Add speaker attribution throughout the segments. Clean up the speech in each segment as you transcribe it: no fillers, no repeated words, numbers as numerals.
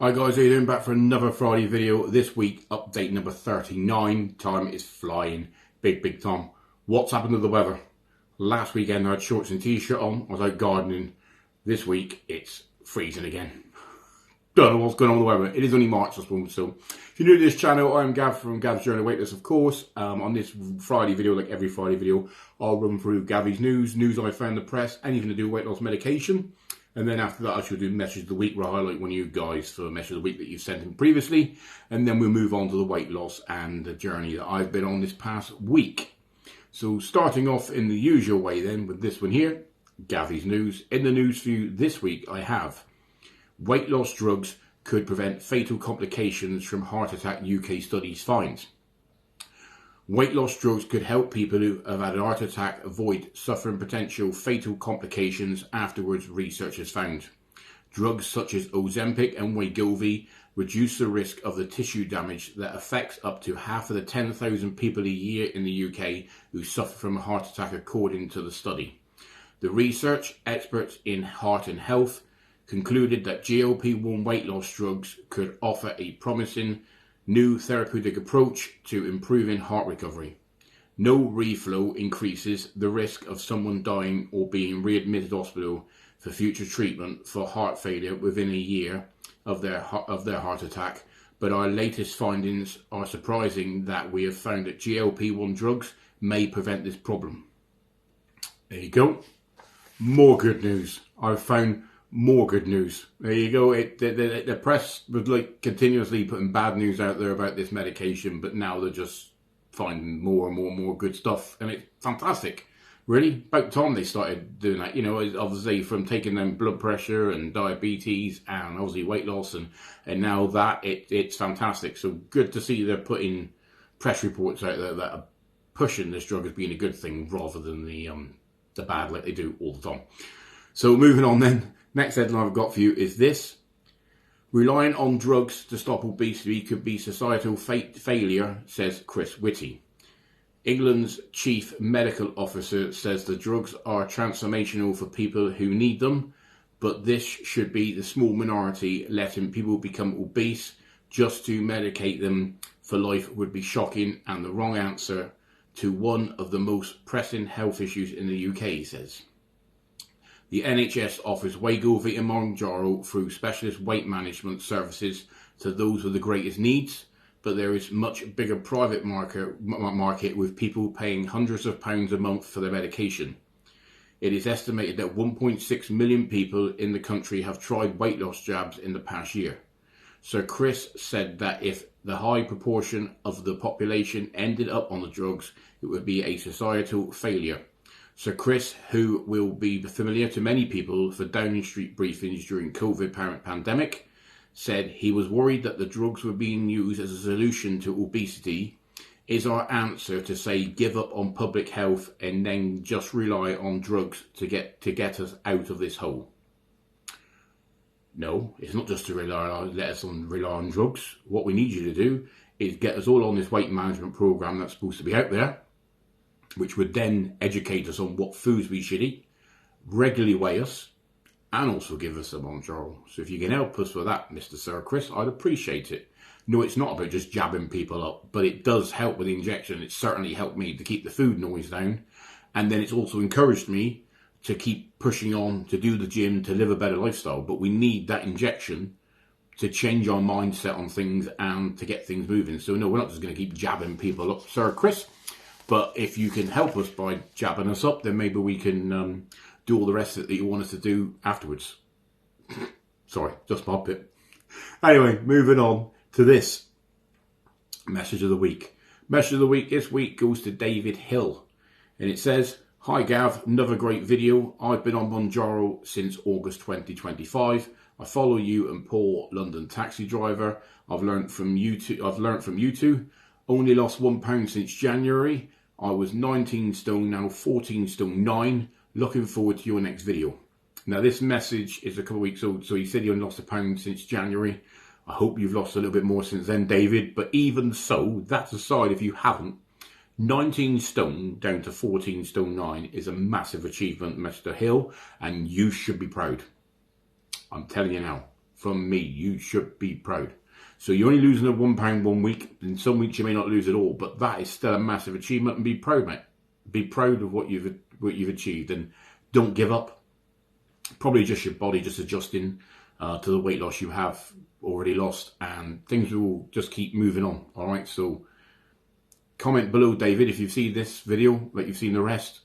Speaker 1: Hi guys, how you doing? Back for another Friday video. This week, update number 39. Time is flying. Big time. What's happened to the weather? Last weekend I had shorts and t-shirt on. I was out gardening. This week, it's freezing again. Don't know what's going on with the weather. It is only March, I suppose, so. If you're new to this channel, I'm Gav from Gav's Journey Weightless, of course. On this Friday video, like every Friday video, I'll run through Gavy's news I found in the press, anything to do with weight loss medication. And then after that, I shall do Message of the Week, where I highlight one of you guys for Message of the Week that you've sent in previously. And then we'll move on to the weight loss and the journey that I've been on this past week. So starting off in the usual way then with this one here, Gavy's news. In the news for you this week, I have weight loss drugs could prevent fatal complications from heart attack, UK studies finds. Weight loss drugs could help people who have had a heart attack avoid suffering potential fatal complications afterwards, research has found. Drugs such as Ozempic and Wegovy reduce the risk of the tissue damage that affects up to half of the 10,000 people a year in the UK who suffer from a heart attack, according to the study. The research, experts in heart and health, concluded that GLP-1 weight loss drugs could offer a promising new therapeutic approach to improving heart recovery. No reflow increases the risk of someone dying or being readmitted hospital for future treatment for heart failure within a year of their heart attack, but our latest findings are surprising that we have found that GLP-1 drugs may prevent this problem. There you go. More good news. I've found more good news. There you go. The press was like continuously putting bad news out there about this medication, but now they're just finding more and more good stuff, and it's fantastic. Really, about time they started doing that. You know, obviously from taking them blood pressure and diabetes and obviously weight loss, and now that it's fantastic. So good to see they're putting press reports out there that are pushing this drug as being a good thing rather than the bad like they do all the time. So moving on then. Next headline I've got for you is this. Relying on drugs to stop obesity could be societal failure, says Chris Whitty. England's chief medical officer says the drugs are transformational for people who need them, but this should be the small minority. Letting people become obese just to medicate them for life would be shocking and the wrong answer to one of the most pressing health issues in the UK, he says. The NHS offers Wegovy and Mounjaro through specialist weight management services to those with the greatest needs, but there is much bigger private market with people paying hundreds of pounds a month for their medication. It is estimated that 1.6 million people in the country have tried weight loss jabs in the past year. Sir Chris said that if the high proportion of the population ended up on the drugs, it would be a societal failure. Sir Chris, who will be familiar to many people for Downing Street briefings during COVID pandemic, said he was worried that the drugs were being used as a solution to obesity. Is our answer to say give up on public health and then just rely on drugs to get us out of this hole? No, it's not just to let us rely on drugs. What we need you to do is get us all on this weight management program that's supposed to be out there, which would then educate us on what foods we should eat, regularly weigh us, and also give us some Mounjaro. So if you can help us with that, Mr. Sir Chris, I'd appreciate it. No, it's not about just jabbing people up, but it does help with the injection. It certainly helped me to keep the food noise down. And then it's also encouraged me to keep pushing on, to do the gym, to live a better lifestyle. But we need that injection to change our mindset on things and to get things moving. So no, we're not just going to keep jabbing people up, Sir Chris. But if you can help us by jabbing us up, then maybe we can do all the rest that you want us to do afterwards. Sorry, just my bit. Anyway, moving on to this Message of the Week. Message of the Week this week goes to David Hill. And it says, "Hi Gav, another great video. I've been on Mounjaro since August 2025. I follow you and Paul, London taxi driver. I've learnt from you two. Only lost £1 since January. I was 19 stone, now 14 stone 9. Looking forward to your next video." Now this message is a couple of weeks old, so he said he only lost £1 since January. I hope you've lost a little bit more since then, David. But even so, that's aside if you haven't. 19 stone down to 14 stone 9 is a massive achievement, Mr. Hill, and you should be proud. I'm telling you now. from me. You should be proud. So you're only losing a £1 1 week, and some weeks you may not lose at all, but that is still a massive achievement, and be proud, mate. Be proud of what you've achieved, and don't give up. Probably just your body just adjusting to the weight loss you have already lost, and things will just keep moving on. All right, so comment below, David, if you've seen this video like you've seen the rest.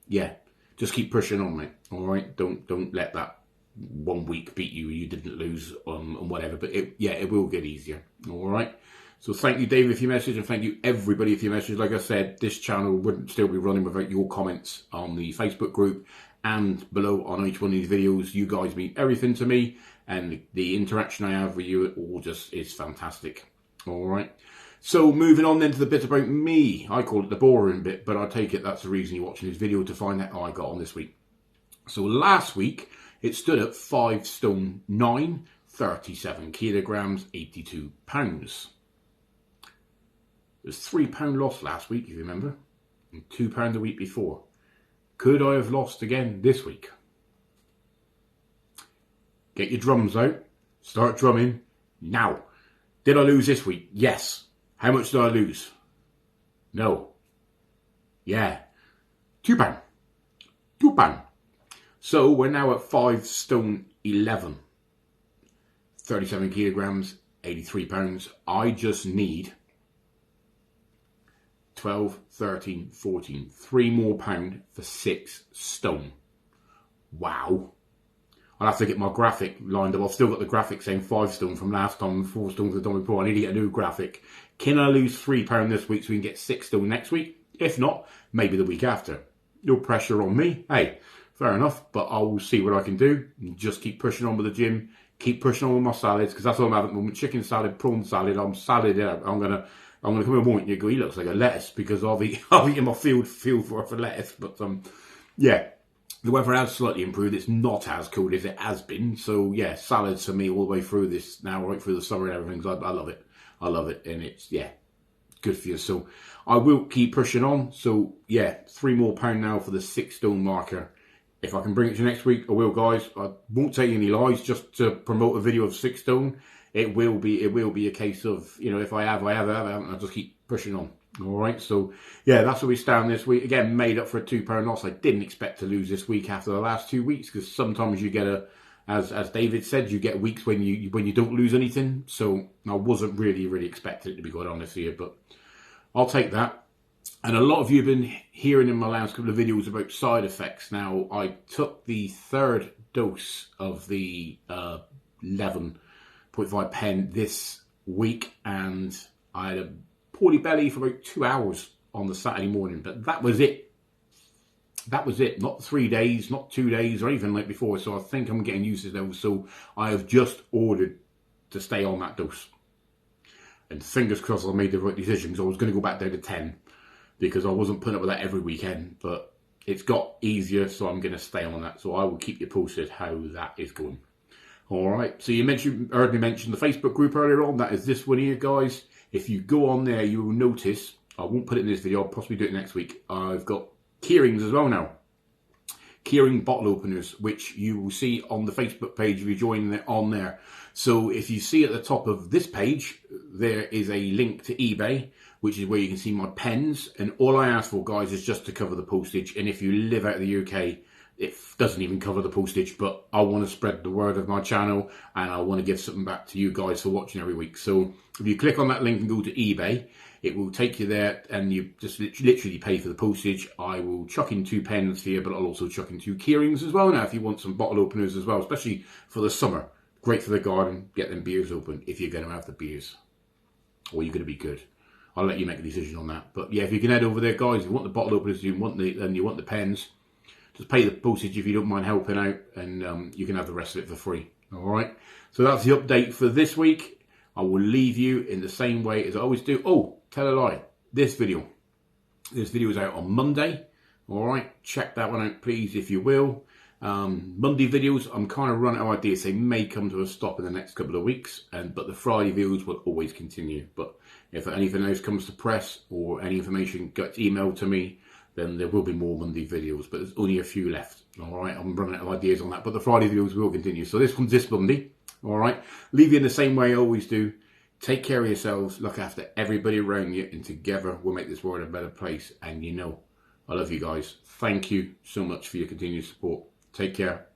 Speaker 1: Yeah, just keep pushing on, mate. All right, don't let that 1 week beat you didn't lose and whatever, but it will get easier. All right, so thank you, David, for your message, and thank you everybody for your message. Like I said, this channel wouldn't still be running without your comments on the Facebook group and below on each one of these videos. You guys mean everything to me, and the interaction I have with you, it all just is fantastic. All right, so moving on then to the bit about me. I call it the boring bit, but I take it that's the reason you're watching this video, to find out how I got on this week. So last week it stood at 5 stone 9, 37 kilograms, 82 pounds. It was £3 loss last week, if you remember, and £2 the week before. Could I have lost again this week? Get your drums out. Start drumming now. Did I lose this week? Yes. How much did I lose? No. Yeah. £2. £2. So we're now at 5 stone 11. 37 kilograms, 83 pounds. I just need 12, 13, 14, 3 more pound for 6 stone. Wow. I'll have to get my graphic lined up. I've still got the graphic saying 5 stone from last time, 4 stone for the time before. I need to get a new graphic. Can I lose £3 this week so we can get 6 stone next week? If not, maybe the week after. No pressure on me. Hey, fair enough, but I will see what I can do. Just keep pushing on with the gym. Keep pushing on with my salads, because that's all I'm having at the moment. Chicken salad, prawn salad. I'm salad out. I'm gonna come in a moment and you go, he looks like a lettuce, because I've eaten my field for lettuce. But yeah, the weather has slightly improved. It's not as cold as it has been. So yeah, salads for me all the way through this now, right through the summer and everything. I love it. I love it, and it's good for you. So I will keep pushing on. So yeah, 3 more pound now for the 6 stone marker. If I can bring it to next week, I will, guys. I won't tell you any lies just to promote a video of 6 stone. It will be a case of, you know, if I have, I'll just keep pushing on. All right, so yeah, that's where we stand this week. Again, made up for a £2 loss. I didn't expect to lose this week after the last 2 weeks, because sometimes you get as David said, you get weeks when you don't lose anything. So I wasn't really expecting it, to be quite honest here, but I'll take that. And a lot of you have been hearing in my last couple of videos about side effects. Now, I took the 3rd dose of the 11.5 pen this week, and I had a poorly belly for about 2 hours on the Saturday morning, but that was it. That was it. Not 3 days, not 2 days, or anything like before. So I think I'm getting used to those. So I have just ordered to stay on that dose. And fingers crossed I made the right decision, because I was going to go back down to 10. Because I wasn't putting up with that every weekend, but it's got easier, so I'm going to stay on that. So I will keep you posted how that is going. All right. So you heard me mention the Facebook group earlier on. That is this one here, guys. If you go on there, you will notice, I won't put it in this video, I'll possibly do it next week. I've got keyrings as well now. Keyring bottle openers, which you will see on the Facebook page if you join on there. So if you see at the top of this page, there is a link to eBay, which is where you can see my pens. And all I ask for, guys, is just to cover the postage. And if you live out of the UK, it doesn't even cover the postage. But I want to spread the word of my channel, and I want to give something back to you guys for watching every week. So if you click on that link and go to eBay, it will take you there, and you just literally pay for the postage. I will chuck in 2 pens here, but I'll also chuck in 2 keyrings as well now if you want some bottle openers as well, especially for the summer. Great for the garden. Get them beers open if you're going to have the beers, or you're going to be good. I'll let you make a decision on that. But yeah, if you can head over there, guys, if you want the bottle openers, you want the pens, just pay the postage if you don't mind helping out, and you can have the rest of it for free. All right. So that's the update for this week. I will leave you in the same way as I always do. Oh, tell a lie. This video is out on Monday. All right. Check that one out, please, if you will. Monday videos, I'm kind of running out of ideas. They may come to a stop in the next couple of weeks, but the Friday videos will always continue. But if anything else comes to press, or any information gets emailed to me, then there will be more Monday videos, but there's only a few left. All right, I'm running out of ideas on that, but the Friday videos will continue. So this one's this Monday, All right. Leave you in the same way I always do. Take care of yourselves. Look after everybody around you. And together we'll make this world a better place. And you know, I love you guys. Thank you so much for your continued support. Take care.